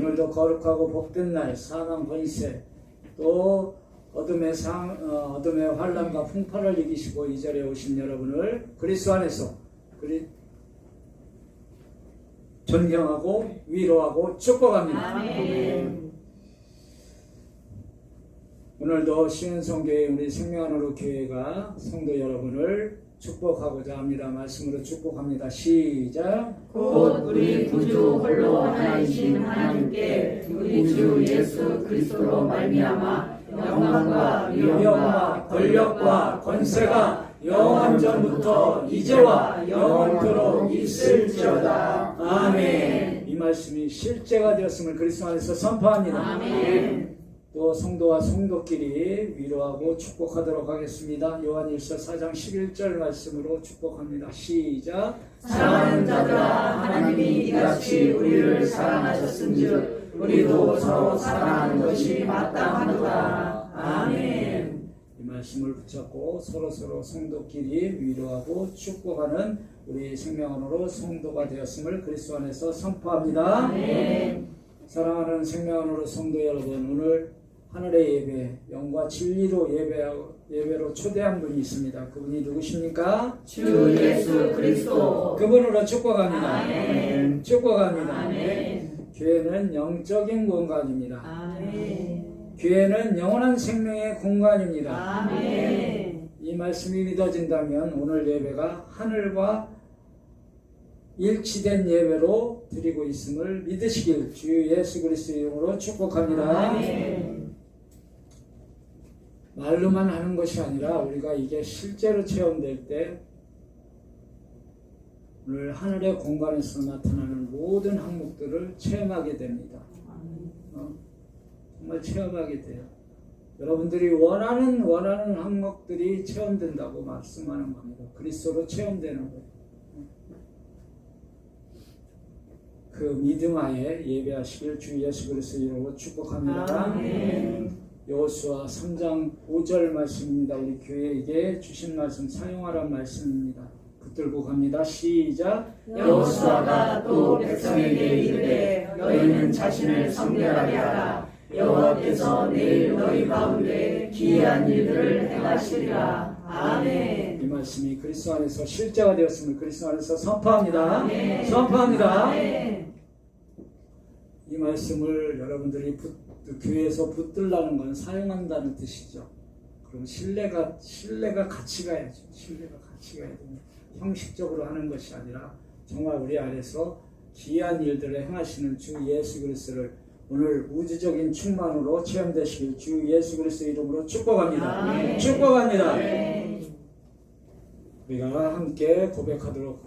오늘도 거룩하고 복된 날, 사망 권세, 또 어둠의 환란과 풍파를 이기시고 이 자리에 오신 여러분을 그리스도 안에서 존경하고 위로하고 축복합니다. 아멘. 오늘도 시은성교회 우리 생명안으로 교회가 성도 여러분을 축복하고자 합니다. 말씀으로 축복합니다. 시작. 곧 우리 구주 홀로 하나이신 하나님께 우리 주 예수 그리스도로 말미암아 영광과 위엄과 권력과 권세가 영원전부터 이제와 영원토록 있을지어다. 아멘. 이 말씀이 실제가 되었음을 그리스도 안에서 선포합니다. 아멘. 또 성도와 성도끼리 위로하고 축복하도록 하겠습니다. 요한일서 4장 11절 말씀으로 축복합니다. 시작. 사랑하는 자들아, 하나님이 이같이 우리를 사랑하셨은즉 우리도 서로 사랑하는 것이 마땅하도다. 아멘. 이 말씀을 붙잡고 서로 성도끼리 위로하고 축복하는 우리 생명안으로 성도가 되었음을 그리스도 안에서 선포합니다. 아멘. 사랑하는 생명안으로 성도 여러분, 오늘 하늘의 예배, 영과 진리로 예배로 초대한 분이 있습니다. 그분이 누구십니까? 주 예수 그리스도. 그분으로 축복합니다. 아멘. 축복합니다. 아멘. 교회는 영적인 공간입니다. 아멘. 교회는 영원한 생명의 공간입니다. 아멘. 이 말씀이 믿어진다면 오늘 예배가 하늘과 일치된 예배로 드리고 있음을 믿으시길 주 예수 그리스도 이름으로 축복합니다. 아멘. 말로만 하는 것이 아니라 우리가 이게 실제로 체험될 때 오늘 하늘의 공간에서 나타나는 모든 항목들을 체험하게 됩니다. 정말 체험하게 돼요. 여러분들이 원하는 항목들이 체험된다고 말씀하는 겁니다. 그리스도로 체험되는 거예요. 그 믿음 하에 예배하시길 주 예수 그리스도 이름으로 축복합니다. 아멘. 여호수아 3장 5절 말씀입니다. 우리 교회에게 주신 말씀 사용하란 말씀입니다. 붙들고 갑니다. 시작. 여호수아가 또 백성에게 이르되 너희는 자신을 성결하게 하라. 여호와께서 내일 너희 가운데 기이한 일들을 행하시리라. 아멘. 이 말씀이 그리스도 안에서 실제가 되었음을 그리스도 안에서 선포합니다. 아멘. 선포합니다. 아멘. 이 말씀을 여러분들이 교회에서 붙들라는 건 사용한다는 뜻이죠. 그럼 신뢰가 같이 가야죠. 신뢰가 같이 가야 됩니다. 형식적으로 하는 것이 아니라 정말 우리 안에서 기이한 일들을 행하시는 주 예수 그리스도를 오늘 우주적인 충만으로 체험되시길 주 예수 그리스도 이름으로 축복합니다. 아멘. 축복합니다. 아멘. 우리가 함께 고백하도록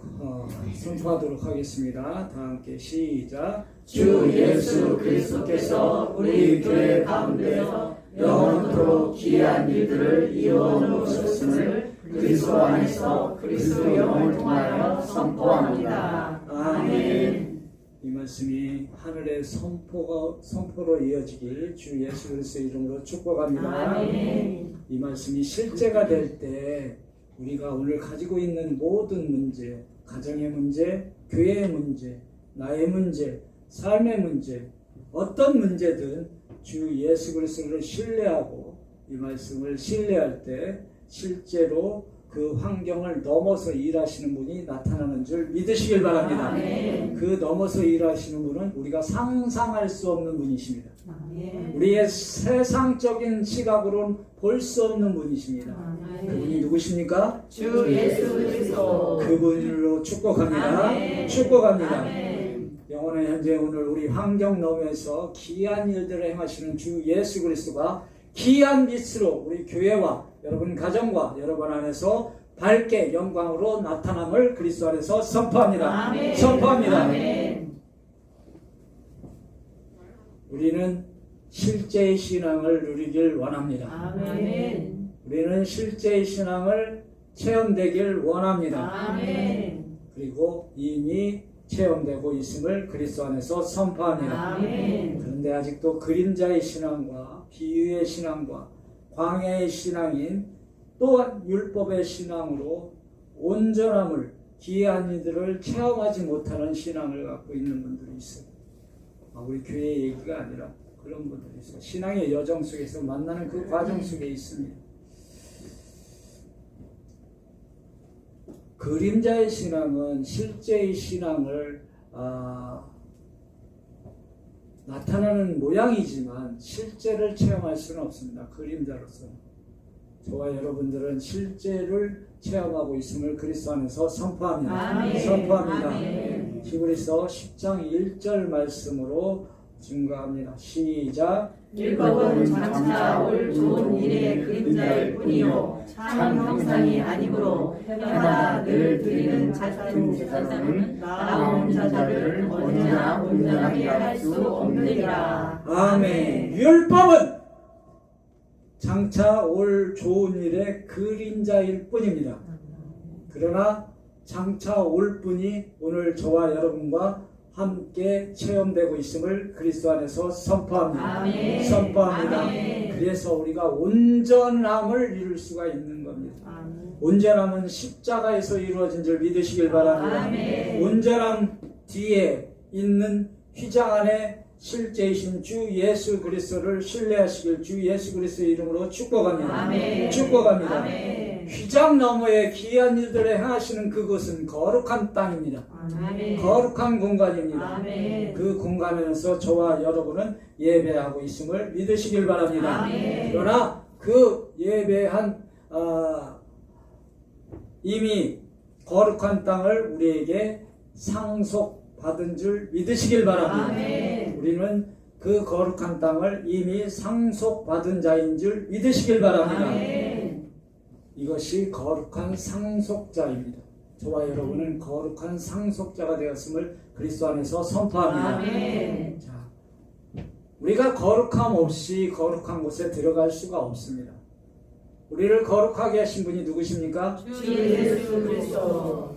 선포하도록 하겠습니다. 다 함께 시작. 주 예수 그리스도께서 우리 교회 가운데서 영원토록 기이한 일들을 이루어 놓으셨음을 그리스도 안에서 그리스도 영을 통하여 선포합니다. 아멘. 이 말씀이 하늘의 선포로 이어지길 주 예수 그리스도 이름으로 축복합니다. 아멘. 이 말씀이 실제가 될 때 우리가 오늘 가지고 있는 모든 문제, 가정의 문제, 교회의 문제, 나의 문제, 삶의 문제, 어떤 문제든 주 예수 그리스도를 신뢰하고 이 말씀을 신뢰할 때 실제로 그 환경을 넘어서 일하시는 분이 나타나는 줄 믿으시길 바랍니다. 아멘. 그 넘어서 일하시는 분은 우리가 상상할 수 없는 분이십니다. 아멘. 우리의 세상적인 시각으로는 볼 수 없는 분이십니다. 아멘. 그분이 누구십니까? 주 예수 그리스도. 그분으로 축복합니다. 아멘. 축복합니다. 아멘. 영원한 현재 오늘 우리 환경 너머에서 기이한 일들을 행하시는 주 예수 그리스도가 기이한 빛으로 우리 교회와 여러분 가정과 여러분 안에서 밝게 영광으로 나타남을 그리스도 안에서 선포합니다. 아멘. 선포합니다. 아멘. 우리는 실제의 신앙을 누리길 원합니다. 아멘. 우리는 실제의 신앙을 체험되길 원합니다. 아멘. 그리고 이미 체험되고 있음을 그리스도 안에서 선포합니다. 아멘. 그런데 아직도 그림자의 신앙과 비유의 신앙과 광야의 신앙인 또한 율법의 신앙으로 온전함을 기이한 이들을 체험하지 못하는 신앙을 갖고 있는 분들이 있어요. 우리 교회 얘기가 아니라 그런 분들이 있어요. 신앙의 여정 속에서 만나는 그 과정 속에 있습니다. 그림자의 신앙은 실제의 신앙을 나타나는 모양이지만 실제를 체험할 수는 없습니다. 그림자로서는. 저와 여러분들은 실제를 체험하고 있음을 그리스도 안에서 선포합니다. 아멘. 선포합니다. 아멘. 히브리서 10장 1절 말씀으로 증거합니다. 시작. 율법은 장차 올 좋은 일의 그림자일 뿐이요 참 형상이 아니므로 해마다 늘 드리는 같은 제사장은 나온 자들을 언제나 온전하게 할 수 없느니라. 아멘. 율법은 장차 올 좋은 일의 그림자일 뿐입니다. 그러나 장차 올 분이 오늘 저와 여러분과 함께 체험되고 있음을 그리스도 안에서 선포합니다. 아멘. 선포합니다. 아멘. 그래서 우리가 온전함을 이룰 수가 있는 겁니다. 아멘. 온전함은 십자가에서 이루어진 줄 믿으시길 바랍니다. 아멘. 온전함 뒤에 있는 휘장 안에 실제이신 주 예수 그리스도를 신뢰하시길 주 예수 그리스도의 이름으로 축복합니다. 아멘. 축복합니다. 아멘. 휘장 너머에 귀한 일들을 행하시는 그곳은 거룩한 땅입니다. 아멘. 거룩한 공간입니다. 아멘. 그 공간에서 저와 여러분은 예배하고 있음을 믿으시길 바랍니다. 아멘. 그러나 그 예배한 이미 거룩한 땅을 우리에게 상속받은 줄 믿으시길 바랍니다. 아멘. 우리는 그 거룩한 땅을 이미 상속받은 자인 줄 믿으시길 바랍니다. 아멘. 이것이 거룩한 상속자입니다. 저와 여러분은 거룩한 상속자가 되었음을 그리스도 안에서 선포합니다. 아멘. 자, 우리가 거룩함 없이 거룩한 곳에 들어갈 수가 없습니다. 우리를 거룩하게 하신 분이 누구십니까? 주 예수 그리스도.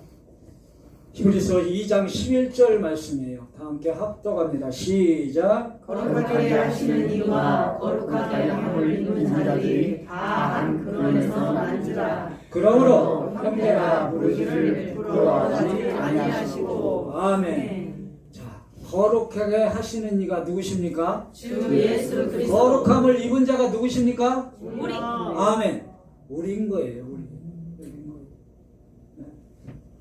히브리서 2장 11절 말씀이에요. 다 함께 합독합니다. 시작. 거룩하게 하시는 이와 거룩하게 함을 입은 자들이 다 한 근원에서 난지라. 그러므로 형제가 부르기를 부끄러워하지 아니하시고. 아멘. 자, 거룩하게 하시는 이가 누구십니까? 주 예수 그리스도. 거룩함을 입은 자가 누구십니까? 우리. 아멘. 우리인 거예요. 우리인 거예요. 네.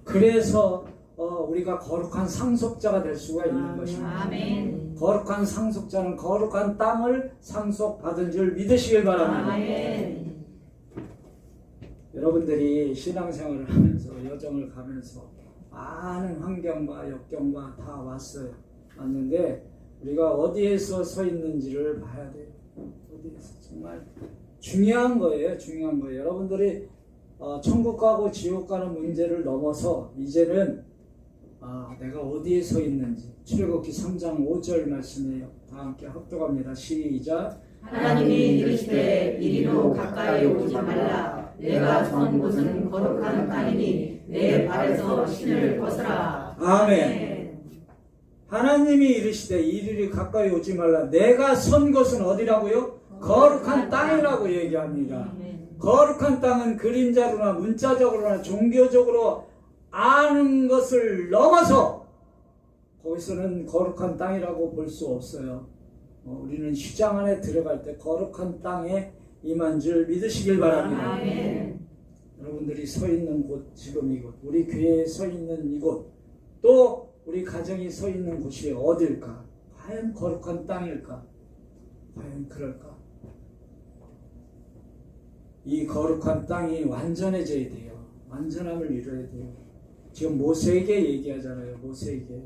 그래서 우리가 거룩한 상속자가 될 수가 있는 것입니다. 아멘. 거룩한 상속자는 거룩한 땅을 상속받은 줄 믿으시길 바랍니다. 아멘. 여러분들이 신앙생활을 하면서 여정을 가면서 많은 환경과 역경과 다 왔는데 우리가 어디에서 서 있는지를 봐야 돼요. 어디에서 정말 중요한 거예요. 중요한 거예요. 여러분들이 천국 가고 지옥 가는 문제를 넘어서 이제는 내가 어디에 서 있는지 출애굽기 3장 5절 말씀이에요. 다 함께 합독합니다. 시작. 하나님이 이르시되 이리로 가까이 오지 말라. 내가 선 곳은 거룩한 땅이니 내 발에서 신을 벗으라. 아멘. 하나님이 이르시되 이리로 가까이 오지 말라. 내가 선 곳은 어디라고요? 거룩한 땅이라고 얘기합니다. 거룩한 땅은 그림자로나 문자적으로나 종교적으로 아는 것을 넘어서 거기서는 거룩한 땅이라고 볼 수 없어요. 우리는 휘장 안에 들어갈 때 거룩한 땅에 임한 줄 믿으시길 바랍니다. 아멘. 여러분들이 서 있는 곳, 지금 이곳, 우리 교회에 서 있는 이곳, 또 우리 가정이 서 있는 곳이 어딜까? 과연 거룩한 땅일까? 과연 그럴까? 이 거룩한 땅이 완전해져야 돼요. 완전함을 이루어야 돼요. 지금 모세에게 얘기하잖아요. 모세에게.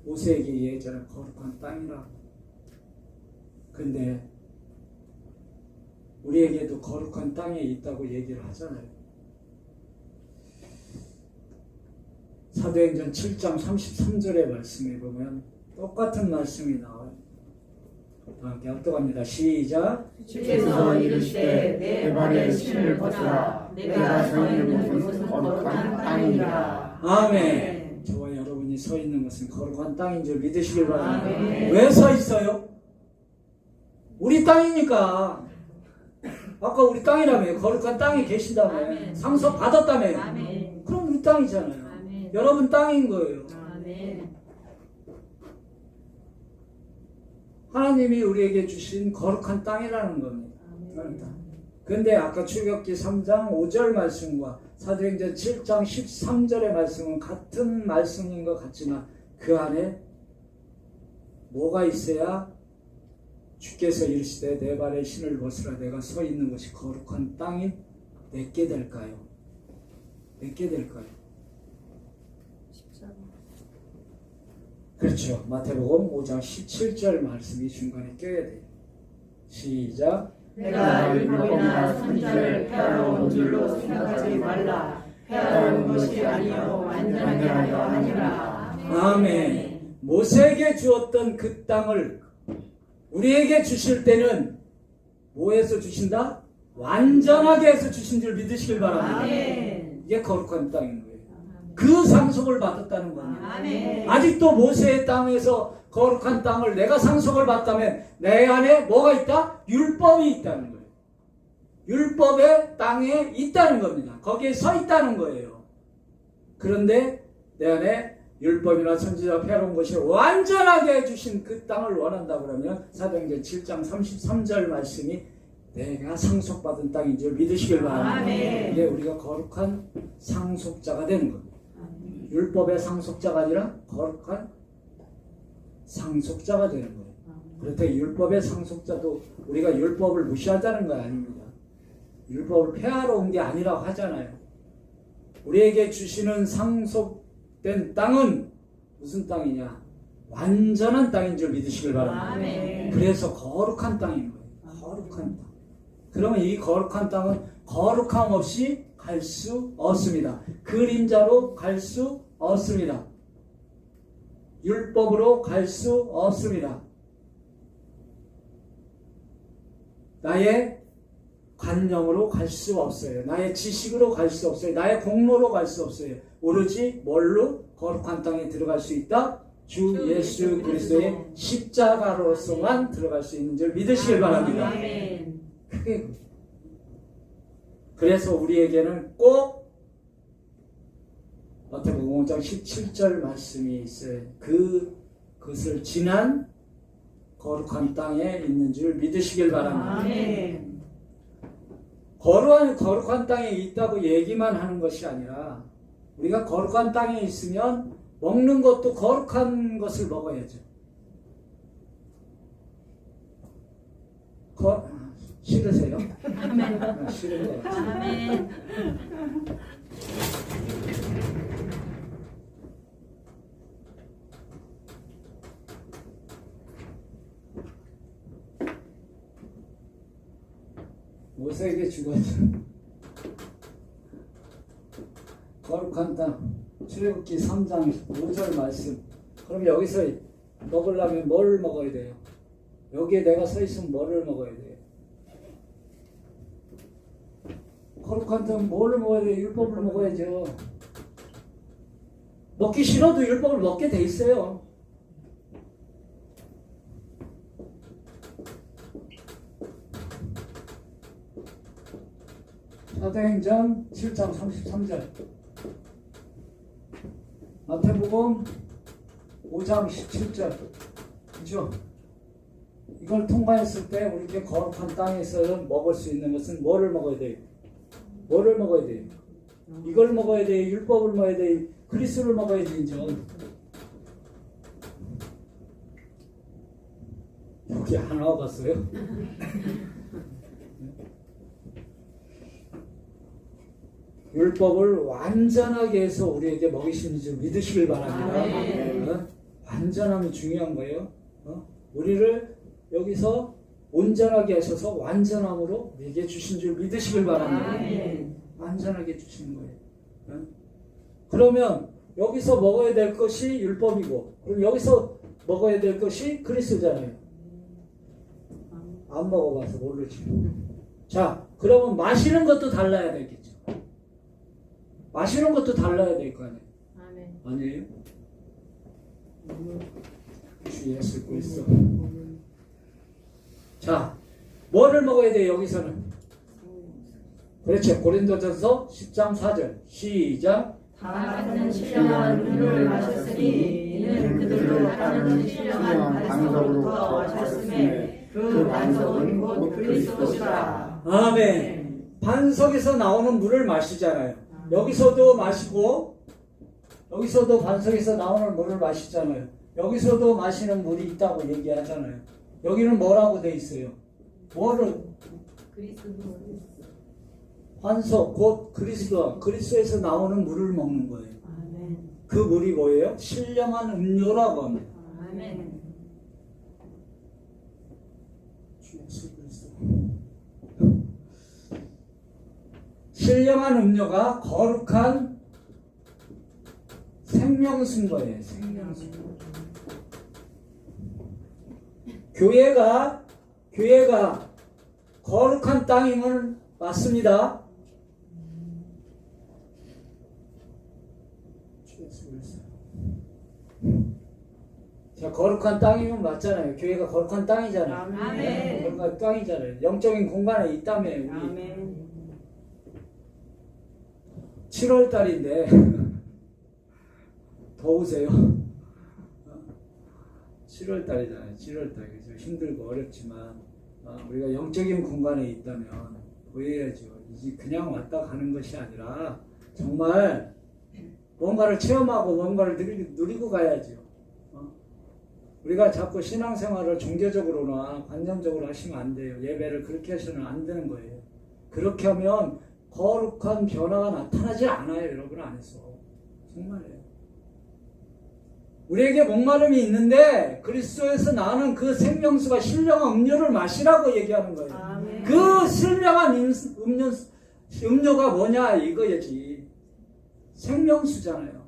모세에게 얘기하잖아요. 거룩한 땅이라고. 근데 우리에게도 거룩한 땅에 있다고 얘기를 하잖아요. 사도행전 7장 33절의 말씀에 보면 똑같은 말씀이 나와요. 다 함께 합독합니다. 시작. 주께서 이르시되 내 발에 신을 벗으라. 내가 서 있는 곳은 거룩한 땅이니라. 아멘. 저와 여러분이 서 있는 것은 거룩한 땅인 줄 믿으시길 바랍니다. 아멘. 왜 서 있어요? 우리 땅이니까. 아까 우리 땅이라며. 거룩한 땅에 계신다며. 아멘. 상속 받았다며. 아멘. 그럼 우리 땅이잖아요. 아멘. 여러분 땅인 거예요. 아멘. 하나님이 우리에게 주신 거룩한 땅이라는 겁니다. 그런데 아까 출애굽기 3장 5절 말씀과 사도행전 7장 13절의 말씀은 같은 말씀인 것 같지만 그 안에 뭐가 있어야 주께서 이르시되 내 발에 신을 벗으라 내가 서 있는 것이 거룩한 땅인 내게 될까요? 내게 될까요? 그렇죠. 마태복음 5장 17절 말씀이 중간에 껴야 돼요. 시작. 내가 율법이나 선지자를 폐하러 온 줄로 생각하지 말라. 폐하러 온 것이 아니요 완전하게 하려 하니라. 아멘. 모세에게 주었던 그 땅을 우리에게 주실 때는 뭐해서 주신다? 완전하게 해서 주신 줄 믿으시길 바랍니다. 아멘. 이게 거룩한 땅인 거예요. 그 상속을 받았다는 겁니다. 아멘. 아직도 모세의 땅에서 거룩한 땅을 내가 상속을 받다면 내 안에 뭐가 있다? 율법이 있다는 거예요. 율법의 땅에 있다는 겁니다. 거기에 서 있다는 거예요. 그런데 내 안에 율법이나 선지자 폐하러 온 것이 완전하게 해주신 그 땅을 원한다 그러면 사도행전 7장 33절 말씀이 내가 상속받은 땅인 줄 믿으시길 바랍니다. 아멘. 이게 우리가 거룩한 상속자가 되는 겁니다. 율법의 상속자가 아니라 거룩한 상속자가 되는 거예요. 그렇다고 율법의 상속자도 우리가 율법을 무시하자는 거 아닙니다. 율법을 폐하러 온 게 아니라고 하잖아요. 우리에게 주시는 상속된 땅은 무슨 땅이냐? 완전한 땅인 줄 믿으시길 바랍니다. 아멘. 그래서 거룩한 땅인 거예요. 거룩한 땅. 그러면 이 거룩한 땅은 거룩함 없이 갈 수 없습니다. 그림자로 갈 수 없습니다. 율법으로 갈 수 없습니다. 나의 관념으로 갈 수 없어요. 나의 지식으로 갈 수 없어요. 나의 공로로 갈 수 없어요. 오로지 뭘로 거룩한 땅에 들어갈 수 있다? 주 예수 그리스도의 십자가로서만 들어갈 수 있는 줄 믿으시길 바랍니다. 아멘. 크게 그래서 우리에게는 꼭 마태복음 5장 17절 말씀이 있어요. 그것을 지난 거룩한 땅에 있는 줄 믿으시길 바랍니다. 아멘. 거룩한 땅에 있다고 얘기만 하는 것이 아니라 우리가 거룩한 땅에 있으면 먹는 것도 거룩한 것을 먹어야죠. 싫으세요? 아멘. 싫은 것 같아요. 아멘. 모세에게 주거든 거룩한 땅 출애굽기 3장 5절 말씀. 그럼 여기서 먹으려면 뭘 먹어야 돼요? 여기에 내가 서 있으면 뭐를 먹어야 돼요? 거룩한 땅 뭐를 먹어야 돼요? 율법을 먹어야죠. 먹기 싫어도 율법을 먹게 돼 있어요. 사도행전 7장 33절 마태복음 5장 17절 그죠? 이걸 통과했을 때 우리에게 거룩한 땅에서 먹을 수 있는 것은 뭐를 먹어야 돼요? 뭐를 먹어야 돼요? 이걸 먹어야 돼요? 율법을 먹어야 돼요? 그리스도를 먹어야 되죠. 여기 안 와봤어요? 율법을 완전하게 해서 우리에게 먹이시는 줄 믿으시길 바랍니다. 완전함이 중요한 거예요. 우리를 여기서 온전하게 하셔서 완전함으로 우리에게 주신 줄 믿으시길 바랍니다. 완전하게 주시는 거예요. 그러면 여기서 먹어야 될 것이 율법이고 그럼 여기서 먹어야 될 것이 그리스도잖아요. 안 먹어봐서 모르지. 자, 그러면 마시는 것도 달라야 되겠죠. 마시는 것도 달라야 될 거 아니에요? 아니에요? 주 예수 그리스도. 자, 뭐를 먹어야 돼요 여기서는? 그렇죠. 고린도전서 10장 4절 시작. 다 같은 신령한 음료를 마셨으니 이는 그들로 따르는 신령한 반석으로부터 마셨음에 그 반석은 곧 그리스도시라. 아멘. 반석에서 나오는 물을 마시잖아요. 여기서도 마시고 여기서도 반석에서 나오는 물을 마시잖아요. 여기서도 마시는 물이 있다고 얘기하잖아요. 여기는 뭐라고 돼 있어요? 뭐를? 반석 곧 그리스도에서 나오는 물을 먹는 거예요. 그 물이 뭐예요? 신령한 음료라고 합니다. 아멘. 주 예수 그리스도. 신령한 음료가 거룩한 생명수인 거예요. 생명수. 교회가 거룩한 땅임을 맞습니다. 자, 거룩한 땅이면 맞잖아요. 교회가 거룩한 땅이잖아요. 아멘. 거룩한 땅이잖아요. 영적인 공간에 있다며 우리. 아멘. 7월 달인데 더우세요? 7월 달이잖아요. 7월 달. 그래서 힘들고 어렵지만 우리가 영적인 공간에 있다면 보여야죠. 이제 그냥 왔다 가는 것이 아니라 정말 뭔가를 체험하고 뭔가를 누리고 가야죠. 우리가 자꾸 신앙생활을 종교적으로나 관념적으로 하시면 안 돼요. 예배를 그렇게 하시면 안 되는 거예요. 그렇게 하면 거룩한 변화가 나타나지 않아요. 여러분 안에서. 정말이에요. 우리에게 목마름이 있는데 그리스도에서 나는 그 생명수가 신령한 음료를 마시라고 얘기하는 거예요. 아멘. 그 신령한 음료가 뭐냐 이거야지. 생명수잖아요.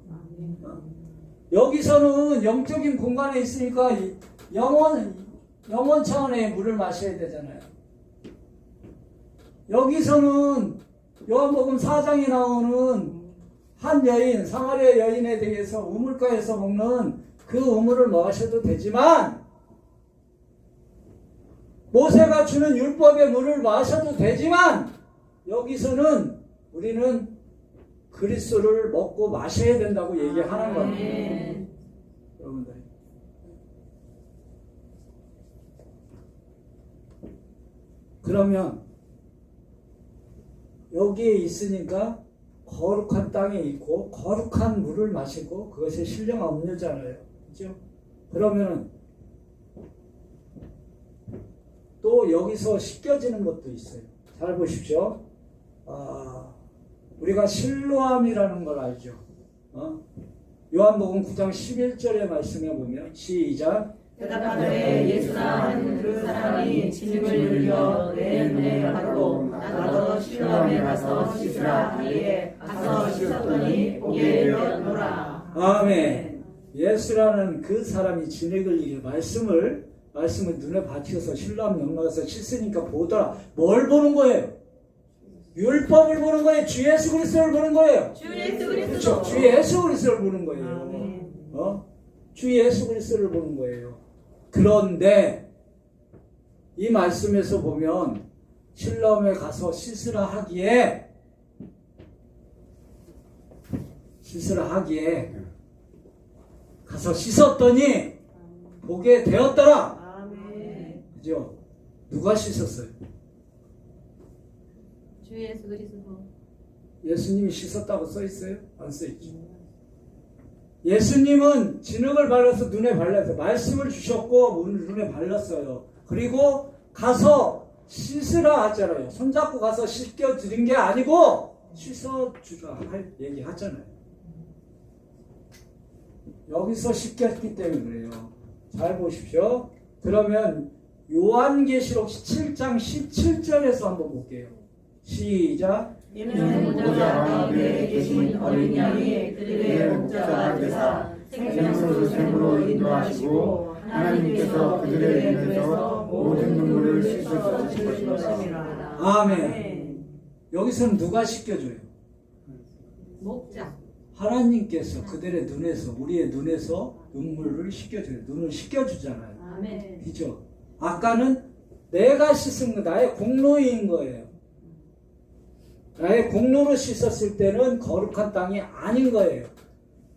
여기서는 영적인 공간에 있으니까 영원 차원의 물을 마셔야 되잖아요. 여기서는 요한복음 4장에 나오는 한 여인, 사마리아 여인에 대해서 우물가에서 먹는 그 우물을 마셔도 되지만 모세가 주는 율법의 물을 마셔도 되지만 여기서는 우리는 그리스도를 먹고 마셔야 된다고 얘기하는 겁니다. 여러분들. 그러면 여기에 있으니까 거룩한 땅에 있고 거룩한 물을 마시고 그것이 신령한 음료잖아요. 그죠? 그러면 또 여기서 씻겨지는 것도 있어요. 잘 보십시오. 우리가 실로암이라는 걸 알죠. 요한복음 9장 11절의 말씀에 보면 시작. 대답하되 예수가 한 그 사람이 진흙을 흘려 내 눈에 바르고 나도 실로암에 가서 씻으라 하기에 가서 씻었더니 보게 되었노라. 아멘. 예수라는 그 사람이 진흙을 흘려 말씀을 눈에 받쳐서 실로암 영락에서 씻으니까 보더라. 뭘 보는 거예요? 율법을 보는 거예요. 주 예수 그리스도를 보는 거예요. 주 예수 그리스도. 그렇죠. 주 예수 그리스도를 보는 거예요. 아멘. 주 예수 그리스도를 보는 거예요. 그런데 이 말씀에서 보면 실로암에 가서 씻으라 하기에 가서 씻었더니 보게 되었더라. 아멘. 그죠? 누가 씻었어요? 주 예수 그리스도. 예수님이 씻었다고 써 있어요? 안 써 있죠. 예수님은 진흙을 발라서 눈에 발랐어요. 말씀을 주셨고 눈에 발랐어요. 그리고 가서 씻으라 하잖아요. 손잡고 가서 씻겨드린 게 아니고 씻어주라 할 얘기 하잖아요. 여기서 씻겼기 때문에 그래요. 잘 보십시오. 그러면 요한계시록 7장 17절에서 한번 볼게요. 시작. 이는 목자가 가운데 계신 어린 양이 그들의 목자가 되사 생명수로 인도하시고 하나님께서 그들의 눈에서 모든 눈물을 씻어 주실 것입니다. 아멘. 여기서는 누가 씻겨줘요? 목자. 하나님께서 그들의 눈에서 우리의 눈에서 눈물을 씻겨줘요. 눈을 씻겨주잖아요. 아멘. 그죠? 아까는 내가 씻은 거 나의 공로인 거예요. 나의 공로로 씻었을 때는 거룩한 땅이 아닌 거예요.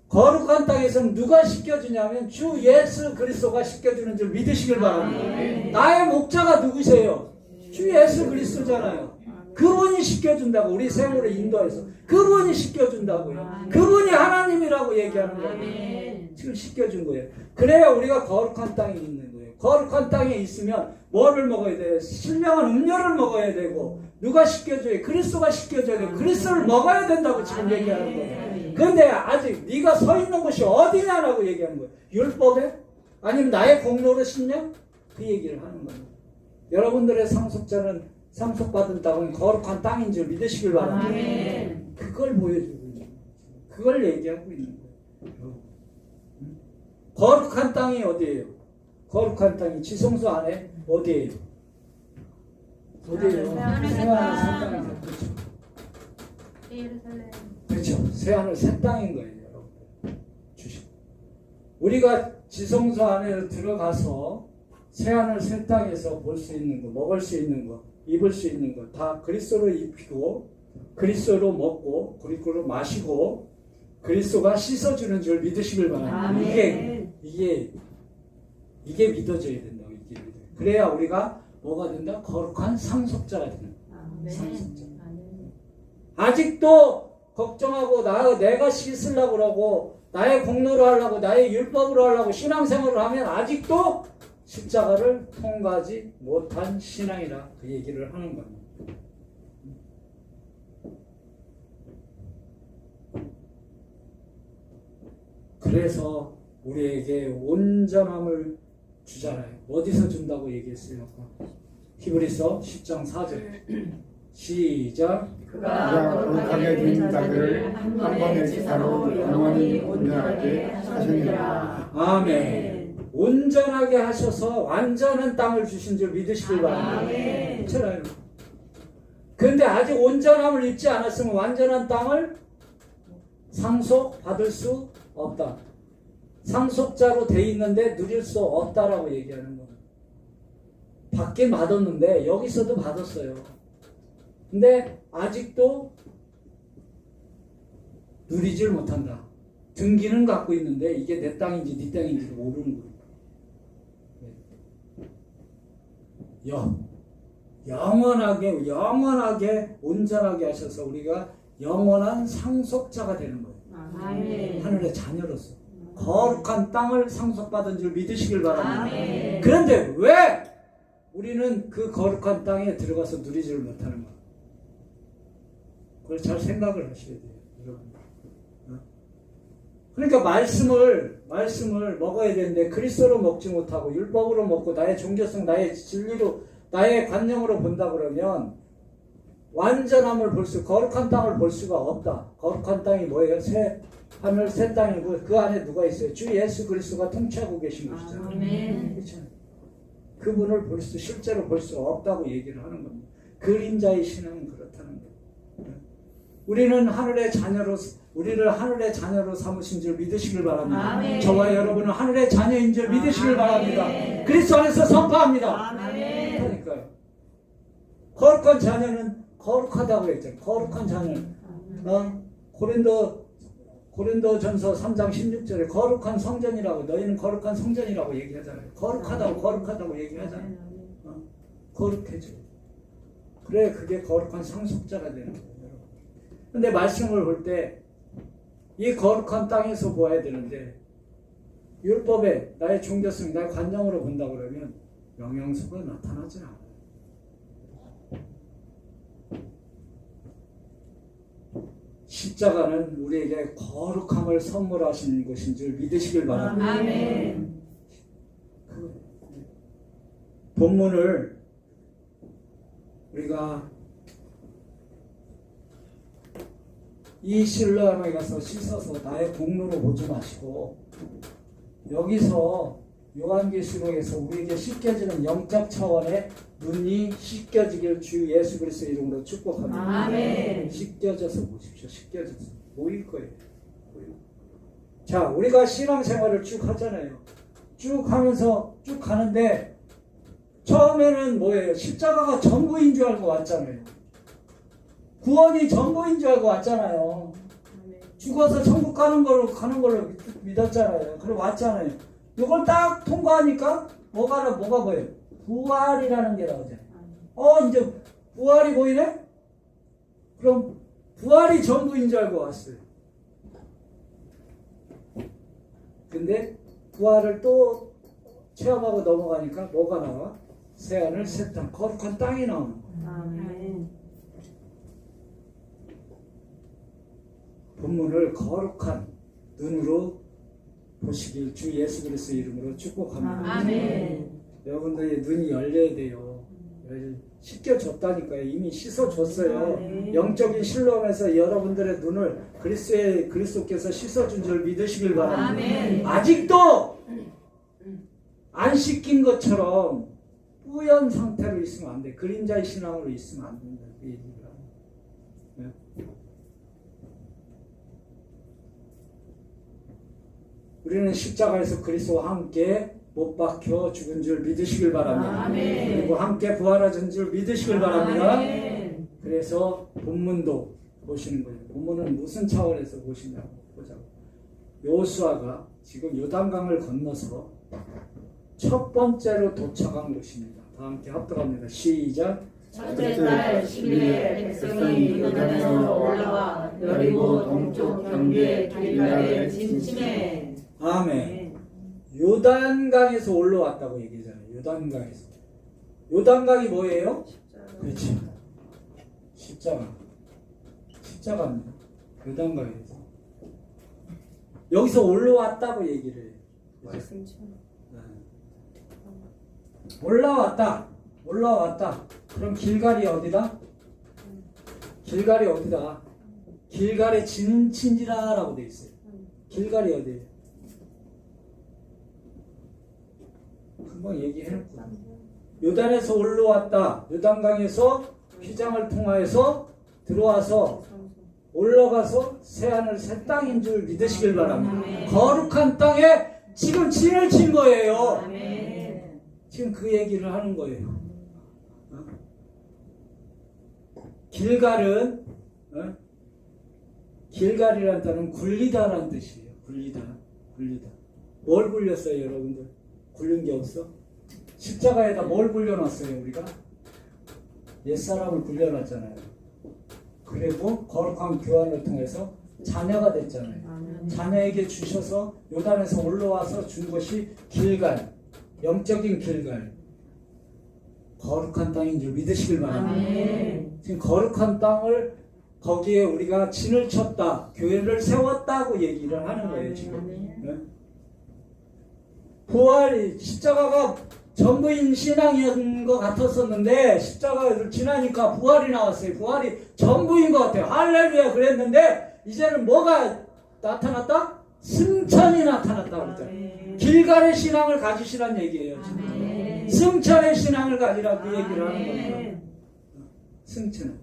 거룩한 땅에서는 누가 씻겨주냐면 주 예수 그리스도가 씻겨주는 줄 믿으시길 바랍니다. 나의 목자가 누구세요? 주 예수 그리스도잖아요. 그분이 씻겨준다고, 우리 생으로 인도해서 그분이 씻겨준다고요. 그분이 하나님이라고 얘기하는 거예요. 지금 씻겨준 거예요. 그래야 우리가 거룩한 땅에 있는 거예요. 거룩한 땅에 있으면 뭐를 먹어야 돼요? 신령한 음료를 먹어야 되고, 누가 씻겨줘요? 그리스도가 씻겨줘야 돼요. 그리스도를 먹어야 된다고 지금 얘기하는 거예요. 그런데 아직 네가 서 있는 곳이 어디냐라고 얘기하는 거예요. 율법에? 아니면 나의 공로로 씻냐? 그 얘기를 하는 거예요. 여러분들의 상속자는 상속받은 땅은 거룩한 땅인 줄 믿으시길 바랍니다. 그걸 보여주고 있는 거예요. 그걸 얘기하고 있는 거예요. 거룩한 땅이 어디예요? 거룩한 땅이 지성소 안에 어디예요? 어디예요? 새하늘 새 땅이죠. 그렇죠. 새하늘 새 땅인 거예요, 여러분들. 주식. 우리가 지성소 안에 들어가서 새하늘 새 땅에서 볼 수 있는 거, 먹을 수 있는 거, 입을 수 있는 거 다 그리스도로 입히고, 그리스도로 먹고, 그리스도로 마시고, 그리스도가 씻어주는 줄 믿으시길 바랍니다. 이게 믿어져야 된다고. 이게 믿어요. 그래야 우리가 뭐가 된다? 거룩한 상속자가 되는 거예요. 상속자. 아직도 걱정하고 내가 씻으려고 그러고 나의 공로로 하려고 나의 율법으로 하려고 신앙생활을 하면 아직도 십자가를 통과하지 못한 신앙이라 그 얘기를 하는 겁니다. 그래서 우리에게 온전함을 주잖아요. 어디서 준다고 얘기했어요? 히브리서 10장 4절 시작. 그가 거룩하게 된 자들을 한 번의 제사로 영원히 온전하게 하셨느니라. 아멘. 온전하게 하셔서 완전한 땅을 주신 줄 믿으시길 바랍니다. 그렇잖아요. 그런데 아직 온전함을 입지 않았으면 완전한 땅을 상속받을 수 없다. 상속자로 돼 있는데 누릴 수 없다라고 얘기하는 거예요. 받긴 받았는데 여기서도 받았어요. 근데 아직도 누리질 못한다. 등기는 갖고 있는데 이게 내 땅인지 네 땅인지도 모르는 거예요. 영원하게 온전하게 하셔서 우리가 영원한 상속자가 되는 거예요. 하늘의 자녀로서 거룩한 땅을 상속받은 줄 믿으시길 바랍니다. 그런데 왜 우리는 그 거룩한 땅에 들어가서 누리지를 못하는 거예요? 그걸 잘 생각을 하셔야 돼요, 여러분. 그러니까 말씀을 먹어야 되는데 그리스도로 먹지 못하고 율법으로 먹고 나의 종교성, 나의 진리로, 나의 관념으로 본다 그러면 완전함을 거룩한 땅을 볼 수가 없다. 거룩한 땅이 뭐예요? 새 하늘 새 땅이고 그 안에 누가 있어요? 주 예수 그리스도가 통치하고 계신 것이잖아요. 그렇죠? 그분을 실제로 볼 수 없다고 얘기를 하는 겁니다. 그림자의 신앙은 그렇다는 거예요. 우리를 하늘의 자녀로 삼으신 줄 믿으시길 바랍니다. 아멘. 저와 여러분은 하늘의 자녀인 줄 믿으시길 바랍니다. 그리스도 안에서 선포합니다. 그러니까요. 거룩한 자녀는 거룩하다고 했잖아요. 거룩한 자녀는 고린도전서 3장 16절에 거룩한 성전이라고, 너희는 거룩한 성전이라고 얘기하잖아요. 거룩하다고 얘기하잖아요. 거룩해져. 그래, 그게 거룩한 상속자가 되는 거예요. 근데 말씀을 볼 때 이 거룩한 땅에서 보아야 되는데 율법에 나의 종교성, 나의 관념으로 본다 그러면 영영수가 나타나지 않아요. 십자가는 우리에게 거룩함을 선물하신 것인 줄 믿으시길 바랍니다. 아멘. 본문을 우리가 이 실로암에 가서 씻어서 나의 공로로 보지 마시고 여기서 요한계시록에서 우리에게 씻겨지는 영적 차원의 눈이 씻겨지길 주 예수 그리스도 이름으로 축복합니다. 아멘. 씻겨져서 보십시오. 씻겨져서 보일 거예요. 자, 우리가 신앙생활을 쭉 하잖아요. 쭉 하면서 쭉 가는데 처음에는 뭐예요? 십자가가 전부인 줄 알고 왔잖아요. 구원이 전부인 줄 알고 왔잖아요. 죽어서 천국 가는 걸로 믿었잖아요. 그리고 왔잖아요. 이걸 딱 통과하니까 뭐가 보여요? 부활이라는 게 나오잖아요. 이제 부활이 보이네? 그럼 부활이 전부인 줄 알고 왔어요. 근데 부활을 또 체험하고 넘어가니까 뭐가 나와? 새하늘 새 땅, 거룩한 땅이 나오는 거예요. 아멘. 본문을 거룩한 눈으로 보시길 주 예수 그리스도 이름으로 축복합니다. 아멘. 여러분들의 눈이 열려야 돼요. 씻겨줬다니까요. 이미 씻어줬어요. 아멘. 영적인 실로함에서 여러분들의 눈을 그리스도께서 씻어준 줄 믿으시길 바랍니다. 아멘. 아직도 안 씻긴 것처럼 뿌연 상태로 있으면 안 돼. 그림자의 신앙으로 있으면 안 된다. 그 얘기가. 네. 우리는 십자가에서 그리스도와 함께 못 박혀 죽은 줄 믿으시길 바랍니다. 아멘. 그리고 함께 부활하신 줄 믿으시길 바랍니다. 아멘. 그래서 본문도 보시는 거예요. 본문은 무슨 차원에서 보시냐고 보자고. 여호수아가 지금 요단강을 건너서 첫 번째로 도착한 곳입니다. 다 함께 합독합니다. 시작. 첫째 달 10일에 백성이 요단에서 올라와 여리고 동쪽 경계 길갈에 진침해. 아멘. 요단강에서 올라왔다고 얘기잖아요. 요단강에서. 요단강이 뭐예요? 그렇지. 십자가입니다. 요단강에서. 여기서 올라왔다고 얘기를 해요. 올라왔다. 그럼 길갈이 어디다? 길갈의 진친지라라고 돼 있어요. 길갈이 어디예요? 금방 얘기해놓고. 요단에서 올라왔다. 요단강에서 휘장을 통하여서 들어와서 올라가서 새하늘 새 땅인 줄 믿으시길 바랍니다. 아멘. 거룩한 땅에 지금 진을 친 거예요. 아멘. 지금 그 얘기를 하는 거예요. 길갈은 길갈이라는 단어는 굴리다라는 뜻이에요. 굴리다. 뭘 굴렸어요, 여러분들? 굴린 게 없어? 십자가에다 뭘 굴려놨어요, 우리가? 옛사람을 굴려놨잖아요. 그리고 거룩한 교환을 통해서 자녀가 됐잖아요. 아멘. 자녀에게 주셔서 요단에서 올라와서 준 것이 길갈, 영적인 길갈, 거룩한 땅인 줄 믿으시길 바랍니다. 아멘. 지금 거룩한 땅을 거기에 우리가 진을 쳤다, 교회를 세웠다고 얘기를 하는 거예요, 지금. 네? 부활이 십자가가 전부인 신앙인 것 같았었는데 십자가를 지나니까 부활이 나왔어요. 부활이 전부인 것 같아요. 할렐루야 그랬는데 이제는 뭐가 나타났다? 승천이 나타났다 그랬잖아요. 길갈의 신앙을 가지시란 얘기예요. 지금. 아멘. 승천의 신앙을 가지라고 얘기를 하는 겁니다. 승천.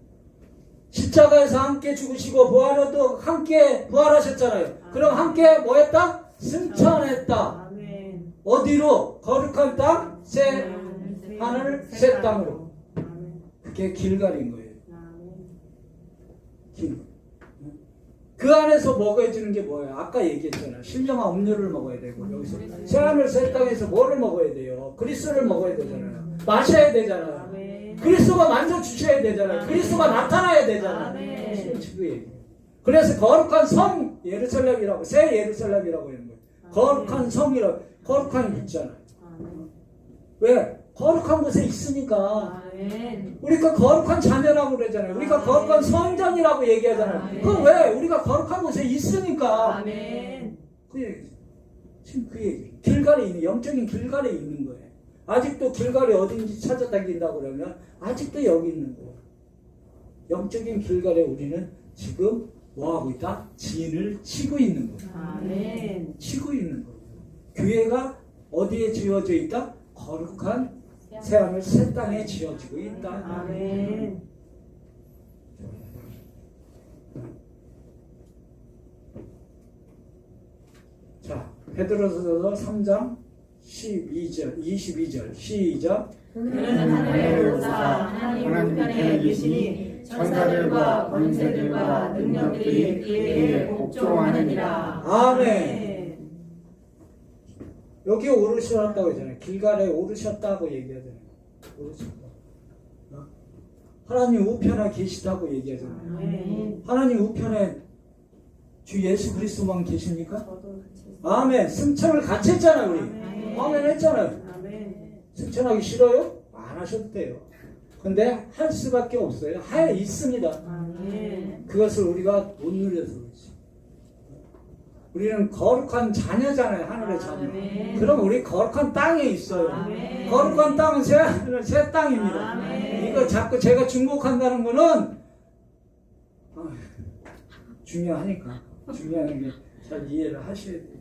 십자가에서 함께 죽으시고 부활도 함께 부활하셨잖아요. 그럼 함께 뭐 했다? 승천했다. 아멘. 어디로? 거룩한 땅, 새 하늘, 새 땅으로. 그게 길갈인 거예요. 길. 그 안에서 먹어지는 게 뭐예요? 아까 얘기했잖아요. 신령한 음료를 먹어야 되고 여기서 새 하늘, 새 땅에서 뭐를 먹어야 돼요? 그리스도를 먹어야 되잖아요. 마셔야 되잖아요. 아멘. 그리스도가 만져 주셔야 되잖아요. 그리스도가 나타나야 되잖아요. 아멘. 그 얘기. 그래서 거룩한 성 예루살렘이라고 새 예루살렘이라고 하는 거예요. 거룩한 성이라고 거룩한 있잖아요. 왜? 거룩한 곳에 있으니까. 아멘. 우리가 거룩한 자녀라고 그러잖아요. 우리가 거룩한 성전이라고 얘기하잖아요. 그건 왜? 우리가 거룩한 곳에 있으니까. 아멘. 그 얘기죠. 지금 그 얘기. 길갈에 있는, 영적인 길갈에 있는 거예요. 아직도 길갈이 어딘지 찾아다닌다고 그러면 아직도 여기 있는 거예요. 영적인 길갈에 우리는 지금 뭐하고 있다? 진을 치고 있는 거예요. 아멘. 치고 있는 거예요. 교회가 어디에 지어져 있다? 거룩한 새하늘 새 땅에 지어지고 있다. 아멘. 자, 베드로서서 3장 22절 시작. 그는 하늘의 보사 하나님 우편에 계시니 천사들과 권세들과 능력들이 그에게 복종하느니라. 아멘. 여기 오르셨다고 했잖아요. 길갈에 오르셨다고 얘기하잖아요. 오르셨다. 하나님 우편에 계시다고 얘기하잖아요. 아멘. 하나님 우편에 주 예수 그리스도만 계십니까? 아멘. 승천을 같이 했잖아요, 우리. 아멘 했잖아요. 아멘. 승천하기 싫어요? 안 하셔도 돼요. 근데 할 수밖에 없어요. 할 있습니다. 아멘. 그것을 우리가 못 누려서 그렇지. 우리는 거룩한 자녀잖아요. 하늘의 자녀. 아멘. 그럼 우리 거룩한 땅에 있어요. 아멘. 거룩한 땅은 새 땅입니다. 아멘. 이거 자꾸 제가 중복한다는 거는 중요하니까. 중요한 게 잘 이해를 하셔야 돼요.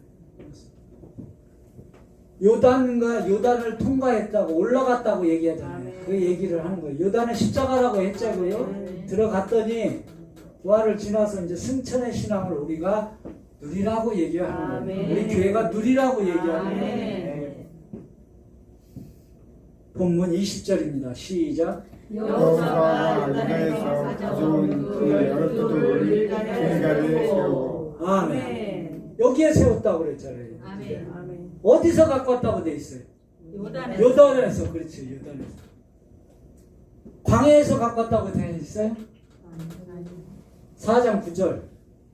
요단을 통과했다고 올라갔다고 얘기하잖아요. 그 얘기를 하는 거예요. 요단은 십자가라고 했자고요. 들어갔더니 부활을 지나서 이제 승천의 신앙을 우리가 누리라고 얘기하는 거예요. 우리 교회가 누리라고 얘기하는 거예요. 본문 20절입니다. 시작. 여호수아가 요단에서 가져온 그 12돌을 길갈에 세우고. 아멘. 여기에 세웠다고 그랬잖아요. 아멘. 어디서 갖고 왔다고 돼 있어요? 요단에서. 그렇지, 요단에서. 광야에서 갖고 왔다고 돼 있어요? 4장 9절.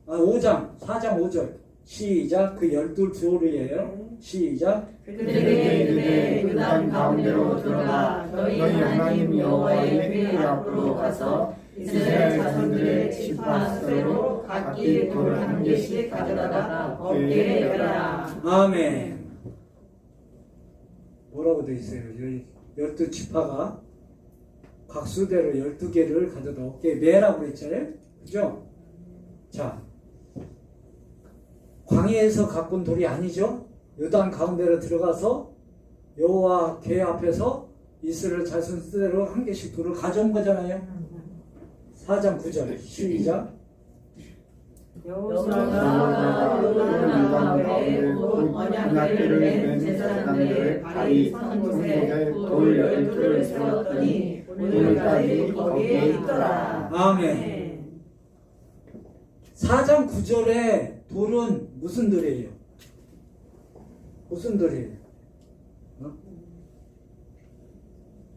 5장 4장 5절. 시작. 그 12돌이에요. 시작. 그들에게 이르되 요단 가운데로 들어가 너희 하나님 여호와의 궤 앞으로 가서 이스라엘 자손들의 지파 수대로 각기 돌 한 개씩 가져다가 어깨에 열어라. 아멘. 뭐라고 돼 있어요? 12지파가 각 수대로 12개를 가져다 어깨에 매라고 그랬잖아요. 그죠? 자, 광야에서 갖고 온 돌이 아니죠. 요단 가운데로 들어가서 여호와 궤 앞에서 이스라엘 자손 수대로 한 개씩 돌을 가져온 거잖아요. 4장 9절 시작. 여호수아가 요단 가운데 곧 언약궤를 맨 제사장들의 발이 선 곳에 돌 12돌을 세웠더니 오늘까지 거기에 있더라. 아멘. 4장 9절에 돌은 무슨 돌이에요? 무슨 돌이에요?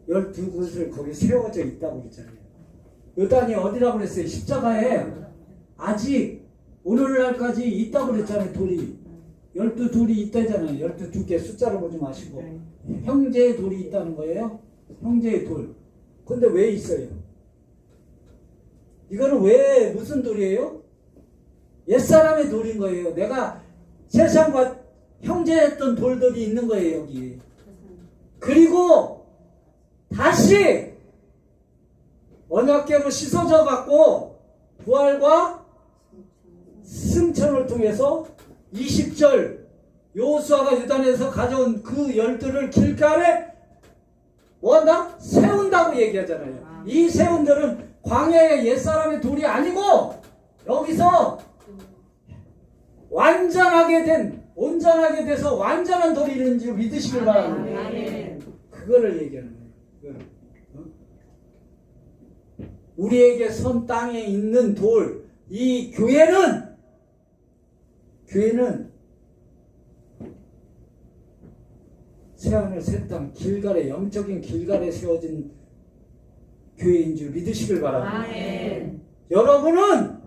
12곳을 거기 세워져 있다고 그랬잖아요. 요단이 어디라고 그랬어요? 십자가에 아직 오늘날까지 있다고 그랬잖아요. 돌이 12돌이 있다잖아요. 12개 숫자를 보지 마시고 형제의 돌이 있다는 거예요. 형제의 돌. 근데 왜 있어요? 이거는 왜 무슨 돌이에요? 옛사람의 돌인 거예요. 내가 세상과 형제했던 돌들이 있는 거예요. 여기. 그리고 다시 언약궤로 씻어져 갖고 부활과 승천을 통해서 20절 여호수아가 요단에서 가져온 그 12를 길갈에 뭐한다? 세운다고 얘기하잖아요. 이 세운 돌은 광야의 옛사람의 돌이 아니고 여기서 온전하게 돼서 완전한 돌이 있는지 믿으시길 바랍니다. 그거를 얘기하는 거예요. 우리에게 선 땅에 있는 돌, 이 교회는 새하늘 새 땅 길갈에 영적인 길갈에 세워진 교회인 줄 믿으시길 바랍니다. 아멘. 여러분은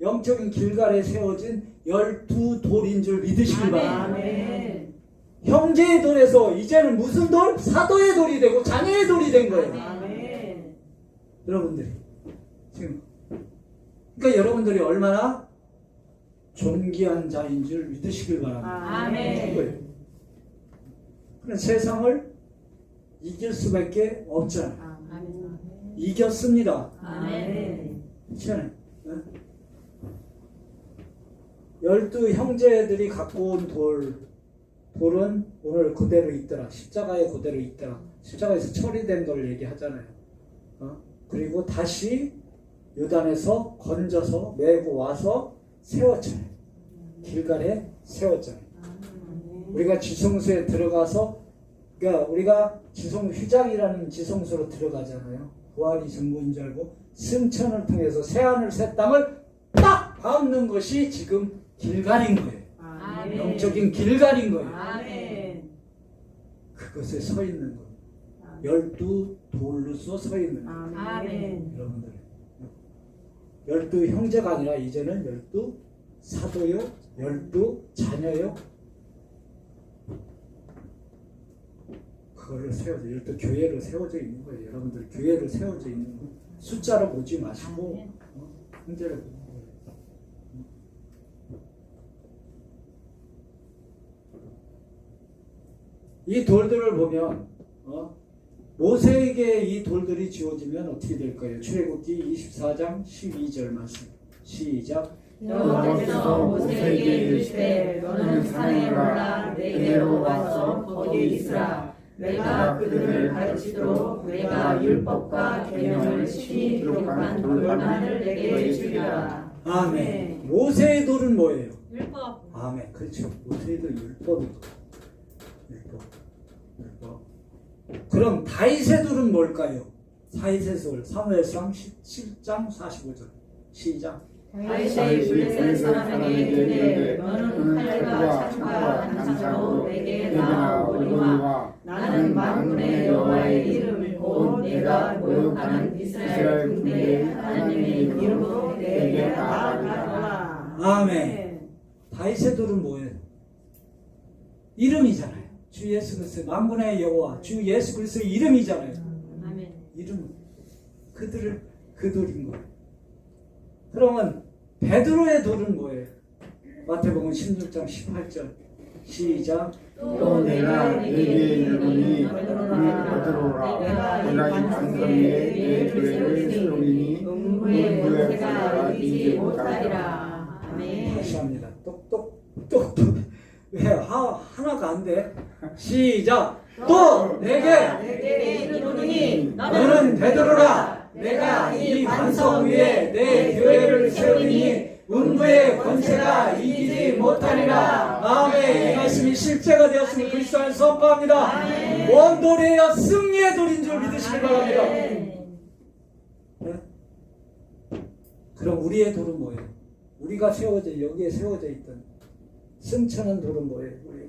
영적인 길갈에 세워진 12돌인 줄 믿으시길 바랍니다. 아멘. 형제의 돌에서 이제는 무슨 돌? 사도의 돌이 되고 자녀의 돌이 된 거예요. 아멘. 여러분들이 지금 그러니까 여러분들이 얼마나 존귀한 자인 줄 믿으시길 바랍니다. 아멘. 그런 세상을 이길 수밖에 없잖아요. 아멘. 이겼습니다. 아멘. 그렇잖아요. 12 형제들이 갖고 온 돌은 오늘 그대로 있더라. 십자가에 그대로 있더라. 십자가에서 처리된 걸 얘기하잖아요. 그리고 다시 요단에서 건져서 메고 와서 세웠잖아요. 길갈에 세웠잖아요. 우리가 지성소에 들어가서 그러니까 우리가 휘장이라는 지성소로 들어가잖아요. 부활이 전부인 줄 알고 승천을 통해서 새하늘 새 땅을 딱 밟는 것이 지금 길갈인 거예요. 아멘. 영적인 길갈인 거예요. 아멘. 그것에 서 있는 거예요. 12돌로서 서 있는 거예요. 아멘. 여러분들 12 형제가 아니라 이제는 12 사도요, 12 자녀요. 그거를 세워져, 12 교회로 세워져 있는 거예요. 여러분들 교회로 세워져 있는 거. 숫자로 보지 마시고 형제로 보는 거예요. 이 돌들을 보면 모세에게 이 돌들이 주어지면 어떻게 될까요? 출애굽기 24장 12절 말씀 시작. 여호와께서 모세에게 이르시되 너는 산에 올라 내게로 와서 거기 있으라. 내가 그들을 가르치도록 내가 율법과 계명을 친히 기록한 돌만을 내게 주리라. 아멘. 모세의 돌은 뭐예요? 율법. 아멘. 그렇죠. 모세의 돌 율법이고. 율법. 그럼 다윗의 돌은 뭘까요? 다윗의 돌 사무엘상 17장 45절 시작. 다윗이 블레셋 사람에게 이르되 너는 칼과 창과 단창으로 내게 나아오거니와 나는 만군의 여호와의 이름 곧 내가 모욕하는 이스라엘 군대의 하나님의 이름으로 내게 나아가리라. 아멘. 다윗의 돌은 뭐예요? 이름이잖아요. 주 예수 그리스도 만군의 여호와 주 예수 그리스도의 이름이잖아요. 아멘. 이름 그들을 그 돌인 거예요. 그러면 베드로의 돌은 뭐예요? 마태복음 16장 18절 시작. 또 내가 네게 이르노니 베드로라 내가 이 반석 위에 내 교회를 세우리니 음부의 권세가 이기지 못하리라. 아멘. 다시 합니다. 똑똑 왜 하나가 안 돼? 시작. 또 내게 이르노니 너는 베드로라 내가 이 반석 위에 내 교회를 세우리니 음부의 권세가 이기지 못하리라. 아멘. 이 말씀이 실제가 되었음을 그리스도 안에서 선포합니다. 원돌이여 승리의 돌인 줄 믿으시기 바랍니다. 네? 그럼 우리의 돌은 뭐예요? 우리가 세워져 여기에 세워져 있던 승천한 돌은 뭐예요? 우리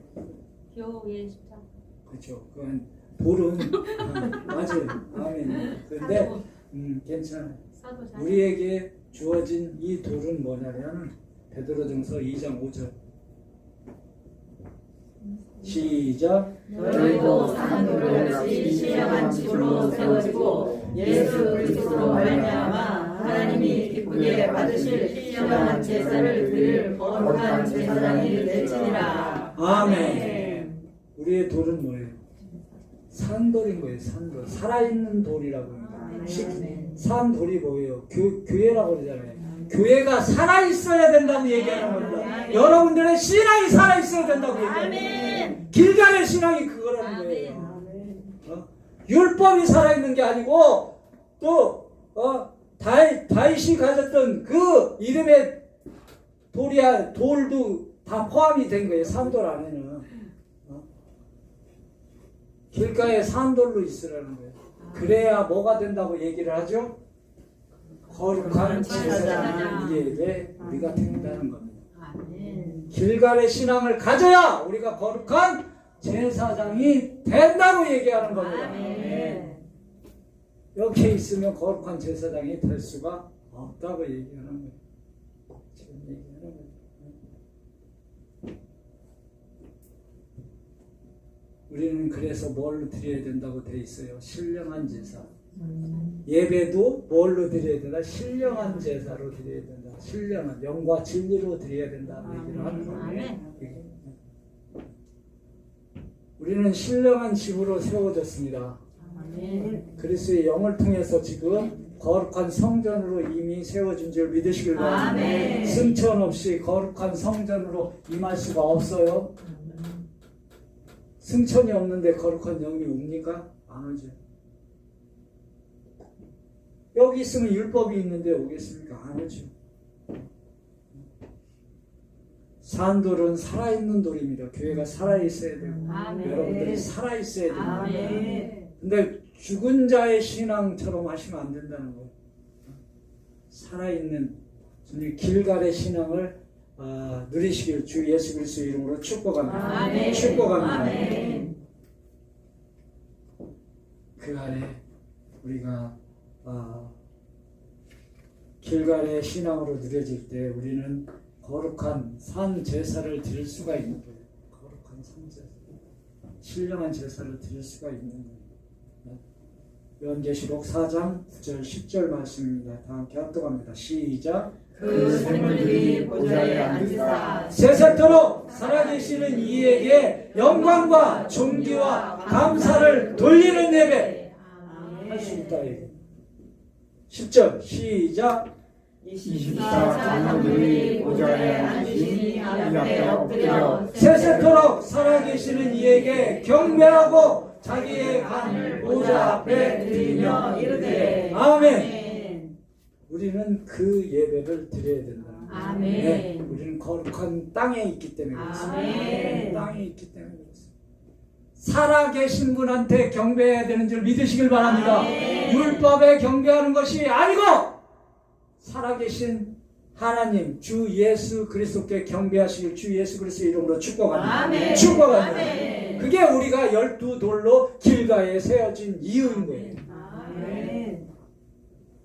교회의 십자가. 그렇죠. 그건 돌은 맞아요. 아멘. 그런데 괜찮아요. 우리에게 주어진 이 돌은 뭐냐면 베드로전서 2장 5절 시작. 너희도 사람들을 같이 신령한 집으로 세워지고 예수 그리스도로 말미암아 하나님이 기쁘게 받으실 신령한 제사를 드릴 거룩한 제사장이 될지니라. 아멘. 우리의 돌은 뭐예요? 산돌인 거예요. 산돌. 살아있는 돌이라고 합니다. 산돌이 뭐예요? 교회라고 그러잖아요. 교회가 살아있어야 된다고 얘기하는 겁니다. 여러분들의 신앙이 살아있어야 된다고 얘기해요. 길갈의 신앙이 그거라는 거예요. 율법이 살아있는 게 아니고 또 다윗이 가졌던 그 이름의 돌도 다 포함이 된 거예요. 산돌 안에는. 길가에 산돌로 있으라는 거예요. 그래야 뭐가 된다고 얘기를 하죠? 거룩한 제사장에게 우리가 된다는 겁니다. 길갈의 신앙을 가져야 우리가 거룩한 제사장이 된다고 얘기하는 겁니다. 이렇게 있으면 거룩한 제사장이 될 수가 없다고 얘기하는 거예요. 지금 얘기하는 거예요. 우리는 그래서 뭘로 드려야 된다고 돼 있어요? 신령한 제사. 예배도 뭘로 드려야 된다? 신령한 제사로 드려야 된다. 신령한 영과 진리로 드려야 된다는 얘기를 하는 거예요. 우리는 신령한 집으로 세워졌습니다. 그리스도의 영을 통해서 지금 거룩한 성전으로 이미 세워진 줄 믿으시길 바랍니다. 승천 없이 거룩한 성전으로 임할 수가 없어요. 승천이 없는데 거룩한 영이 옵니까? 안 오죠. 여기 있으면 율법이 있는데 오겠습니까? 안 오죠. 산돌은 살아있는 돌입니다. 교회가 살아있어야 되고 여러분들이 살아있어야 됩니다. 근데 죽은 자의 신앙처럼 하시면 안 된다는 거예요. 살아있는 주님 길갈의 신앙을 누리시길 주 예수 그리스도 이름으로 축복합니다. 아멘. 축복합니다. 아멘. 그 안에 우리가 길갈의 신앙으로 누려질 때 우리는 거룩한 산 제사를 드릴 수가 있는 거예요. 거룩한 산 제사, 신령한 제사를 드릴 수가 있는 거예요. 요한계시록 4장 9절 10절 말씀입니다. 다 함께 합독합니다. 시작. 그 생물들이 보좌에 앉으사 세세토록 살아계시는 이에게 영광과 존귀와 감사를 돌리는 예배 할 수 있다. 10절 시작. 24 장로들이 보좌에 앉으시니 앞에 엎드려 세세토록 살아계시는 이에게 경배하고 자기의 간을 보좌 앞에 드리며 이르되 아멘. 우리는 그 예배를 드려야 된다. 아멘. 네, 우리는 거룩한 땅에 있기 때문에 그렇습니다. 아멘. 땅에 있기 때문에 그렇습니다. 살아계신 분한테 경배해야 되는 줄 믿으시길 바랍니다. 아멘. 율법에 경배하는 것이 아니고 살아계신 하나님 주 예수 그리스도께 경배하시길 주 예수 그리스도 이름으로 축복합니다. 아멘. 축복합니다. 아멘. 그게 우리가 12돌로 길가에 세워진 이유인 거예요. 아멘.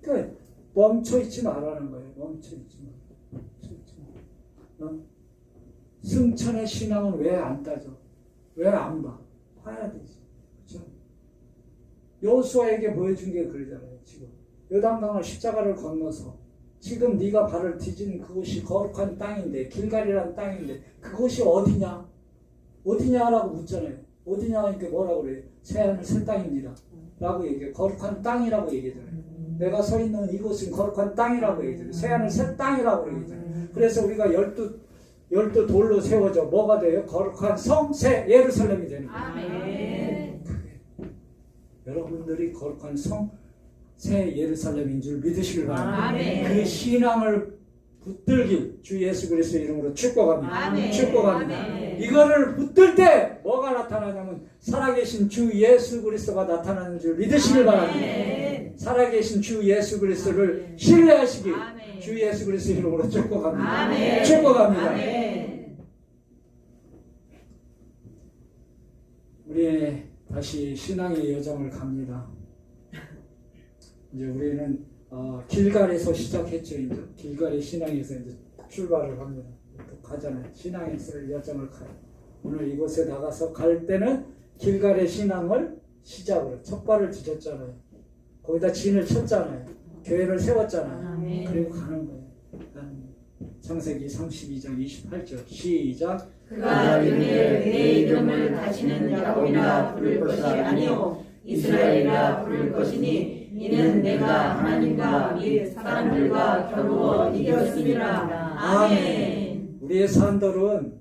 그러니까 멈춰있지 말라는 거예요. 멈춰있지 마. 승천의 신앙은 왜 안 따져? 왜 안 봐? 봐야 되지. 그렇죠? 여호수아에게 보여준 게 그러잖아요. 지금 요단강을 십자가를 건너서 지금 네가 발을 디진 그곳이 거룩한 땅인데 길갈이라는 땅인데 그곳이 어디냐? 어디냐라고 묻잖아요. 어디냐 하니까 뭐라고 그래요? 새하늘 새 땅입니다. 라고 얘기해요. 거룩한 땅이라고 얘기하잖아요. 내가 서 있는 이곳은 거룩한 땅이라고 얘기해요. 새하늘 새 땅이라고 얘기해요. 그래서 우리가 12 돌로 세워져 뭐가 돼요? 거룩한 성, 새 예루살렘이 되는 거예요. 아멘. 여러분들이 거룩한 성, 새 예루살렘인 줄 믿으시길 바랍니다. 아멘. 그 신앙을 붙들길 주 예수 그리스도 이름으로 축복합니다. 아멘. 축복합니다. 아멘. 이거를 붙들 때 뭐가 나타나냐면 살아계신 주 예수 그리스도가 나타나는 줄 믿으시길 바랍니다. 아멘. 살아계신 주 예수 그리스도를 신뢰하시길 아멘. 주 예수 그리스도 이름으로 축복합니다. 아멘. 축복합니다. 아멘. 우리 다시 신앙의 여정을 갑니다. 이제 우리는 길갈에서 시작했죠. 이제 길갈의 신앙에서 이제 출발을 합니다. 또 가잖아요. 신앙에서 여정을 가요. 오늘 이곳에 나가서 갈 때는 길갈의 신앙을 시작으로 첫 발을 디뎠잖아요. 거기다 진을 쳤잖아요. 교회를 세웠잖아요. 아멘. 그리고 가는 거예요. 창세기 32장 28절 시작. 그가 이르되 내 이름을 다시는 야곱이라 부를 것이 아니요 이스라엘이라 부를 것이니 이는 내가 하나님과 이 사람들과 겨루어 이겼음이라. 아멘. 우리의 산돌은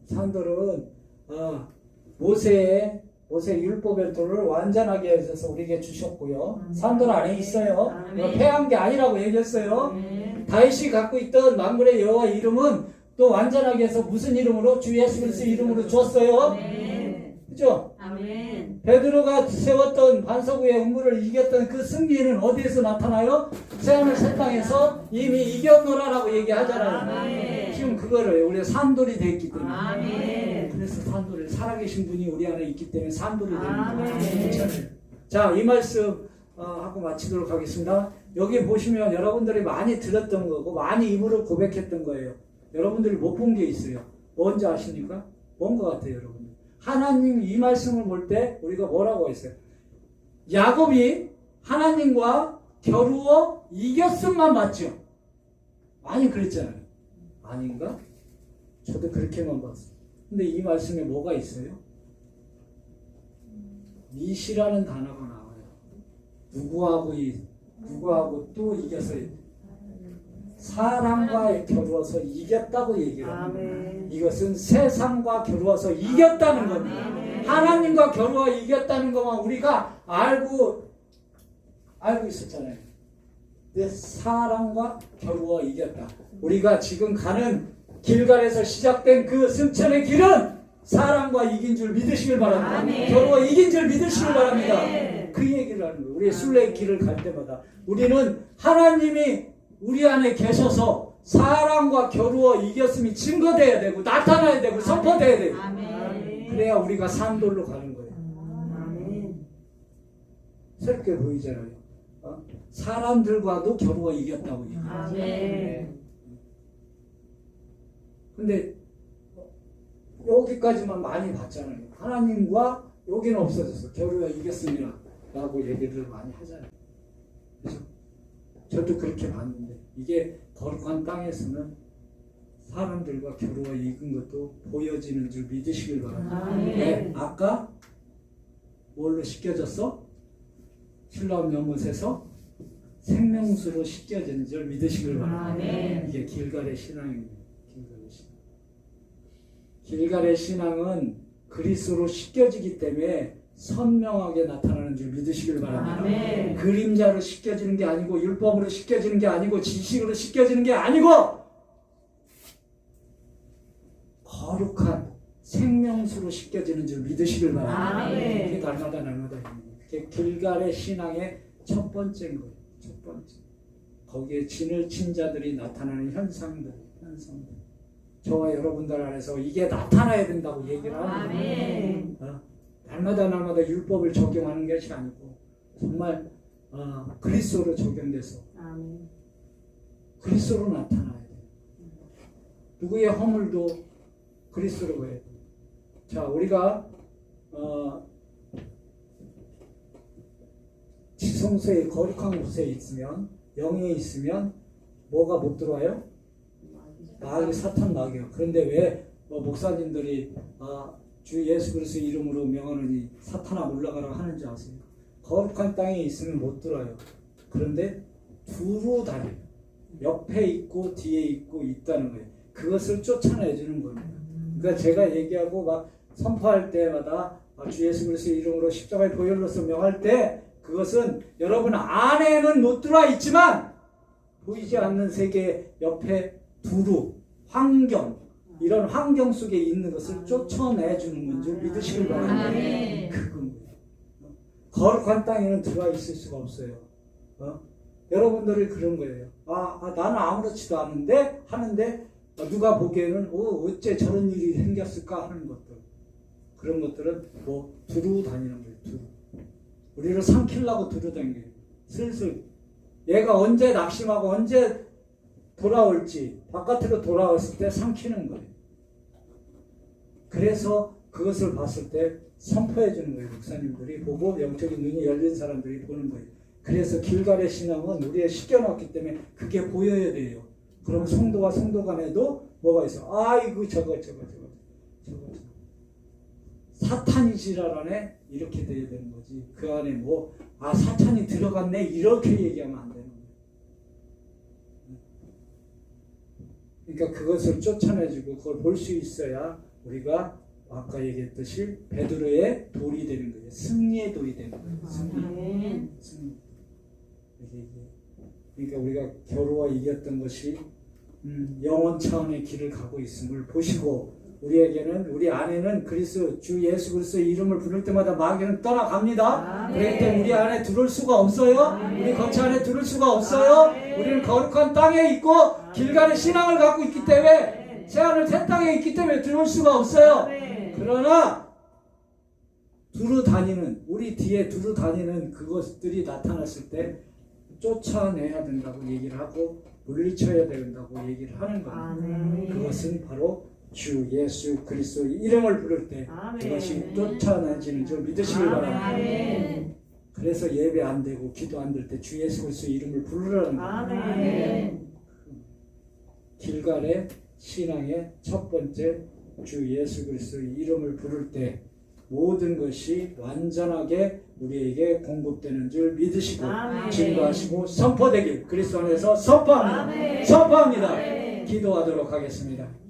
모세의 율법의 돌을 완전하게 해서 우리에게 주셨고요. 산돌 안에 있어요. 아멘. 패한 게 아니라고 얘기했어요. 아멘. 다윗이 갖고 있던 만군의 여호와 이름은 또 완전하게 해서 무슨 이름으로? 주 예수 그리스도 이름으로 줬어요. 아멘. 그죠? 아멘. 베드로가 세웠던 반석 위에 음부를 이겼던 그 승리는 어디에서 나타나요? 새하늘 새 땅에서 이미 이겼노라라고 얘기하잖아요. 아멘. 지금 그거를 우리가 산돌이 됐기 때문에. 아멘. 그래서 산돌이 살아계신 분이 우리 안에 있기 때문에 산돌이 되는 아멘. 거예요. 자, 이 말씀 하고 마치도록 하겠습니다. 여기 보시면 여러분들이 많이 들었던 거고 많이 입으로 고백했던 거예요. 여러분들이 못 본 게 있어요. 뭔지 아십니까? 뭔 것 같아요, 여러분? 하나님 이 말씀을 볼 때 우리가 뭐라고 했어요? 야곱이 하나님과 겨루어 이겼음만 맞죠? 많이 그랬잖아요. 아닌가? 저도 그렇게만 봤어요. 근데 이 말씀에 뭐가 있어요? 미시라는 단어가 나와요. 누구하고 또 이겼어요. 사람과 겨루어서 이겼다고 얘기를 합니다. 이것은 세상과 겨루어서 이겼다는 겁니다. 하나님과 겨루어 이겼다는 것만 우리가 알고 있었잖아요. 근데 사람과 겨루어 이겼다. 우리가 지금 가는 길갈에서 시작된 그 승천의 길은 사람과 이긴 줄 믿으시길 바랍니다. 겨루어 이긴 줄 믿으시길 바랍니다. 그 얘기를 길이라는 거예요. 우리 순례의 길을 갈 때마다 우리는 하나님이 우리 안에 계셔서 사랑과 겨루어 이겼음이 증거돼야 되고 나타나야 되고 선포돼야 되고 아멘. 그래야 우리가 산돌로 가는 거예요. 아멘. 새롭게 보이잖아요. 사람들과도 겨루어 이겼다고 얘기해요. 아멘. 근데 여기까지만 많이 봤잖아요. 하나님과 여기는 없어졌어. 겨루어 이겼습니다 라고 얘기를 많이 하잖아요. 그래서 저도 그렇게 봤는데 이게 거룩한 땅에서는 사람들과 겨루어 이긴 것도 보여지는 줄 믿으시길 바랍니다. 아멘. 네, 아까 뭘로 씻겨졌어? 실로암 연못에서 생명수로 씻겨지는 줄 믿으시길 바랍니다. 아멘. 이게 길갈의 신앙입니다. 길갈의 신앙. 길갈의 신앙은 그리스도로 씻겨지기 때문에 선명하게 나타나는 줄 믿으시길 바랍니다. 아멘. 그림자로 씻겨지는 게 아니고 율법으로 씻겨지는 게 아니고 지식으로 씻겨지는 게 아니고 거룩한 생명수로 씻겨지는 줄 믿으시길 바랍니다. 아멘. 그게 날마다 그게 길갈의 신앙의 첫 번째인 거예요. 첫 번째. 거기에 진을 친 자들이 나타나는 현상들. 저와 여러분들 안에서 이게 나타나야 된다고 얘기를 하는 거예요. 아멘. 날마다 율법을 적용하는 것이 아니고 정말 그리스도로 적용돼서 아멘. 그리스도로 나타나야 돼요. 누구의 허물도 그리스도로 보여야 돼요. 자, 우리가 지성소에 거룩한 곳에 있으면 영에 있으면 뭐가 못 들어와요? 마귀 사탄 마귀요. 그런데 왜 목사님들이 주 예수 그리스도 이름으로 명하느니 사탄아 물러가라고 하는지 아세요? 거룩한 땅에 있으면 못 들어요. 그런데 두루 다녀요. 옆에 있고 뒤에 있고 있다는 거예요. 그것을 쫓아내 주는 겁니다. 그러니까 제가 얘기하고 막 선포할 때마다 주 예수 그리스도 이름으로 십자가의 보혈로서 명할 때 그것은 여러분 안에는 못 들어와 있지만 보이지 않는 세계 옆에 두루 환경 이런 환경 속에 있는 것을 쫓아내주는 건 줄 믿으시길 바랍니다. 그건 거룩한 땅에는 들어와 있을 수가 없어요. 여러분들이 그런 거예요. 나는 아무렇지도 않은데 하는데 누가 보기에는 어째 저런 일이 생겼을까 하는 것들 그런 것들은 뭐 두루 다니는 거예요. 두루. 우리를 삼키려고 두루 다니는 거예요. 슬슬 얘가 언제 낙심하고 언제 돌아올지 바깥으로 돌아왔을 때 삼키는 거예요. 그래서 그것을 봤을 때 선포해 주는 거예요. 목사님들이 보고 영적인 눈이 열린 사람들이 보는 거예요. 그래서 길갈의 신앙은 우리에 씻겨놨기 때문에 그게 보여야 돼요. 그럼 성도와 성도 간에도 뭐가 있어? 아이고 저거 사탄이 지랄하네 이렇게 돼야 되는 거지. 그 안에 뭐 사탄이 들어갔네 이렇게 얘기하면 안 되는 거예요. 그러니까 그것을 쫓아내주고 그걸 볼 수 있어야 우리가 아까 얘기했듯이 베드로의 돌이 되는 거예요. 승리의 돌이 되는 거예요. 승리. 그러니까 우리가 겨루어 이겼던 것이 영원 차원의 길을 가고 있음을 보시고 우리에게는 우리 안에는 그리스도 주 예수 그리스도의 이름을 부를 때마다 마귀는 떠나갑니다. 그렇기 때문에 우리 안에 들어올 수가 없어요. 우리 거처 안에 들어올 수가 없어요. 우리는 거룩한 땅에 있고 길갈의 신앙을 갖고 있기 때문에 새하늘 새 땅에 있기 때문에 들어올 수가 없어요. 그러나 두루 다니는 우리 뒤에 두루 다니는 그것들이 나타났을 때 쫓아내야 된다고 얘기를 하고 물리쳐야 된다고 얘기를 하는 겁니다. 그것은 바로 주 예수 그리스도의 이름을 부를 때 그것이 쫓아내지는 줄 믿으시길 바랍니다. 그래서 예배 안 되고 기도 안 될 때 주 예수 그리스도의 이름을 부르라는 겁니다. 길갈의 신앙의 첫 번째 주 예수 그리스도의 이름을 부를 때 모든 것이 완전하게 우리에게 공급되는 줄 믿으시고 증거하시고 선포되길 그리스도 안에서 선포합니다. 기도하도록 하겠습니다.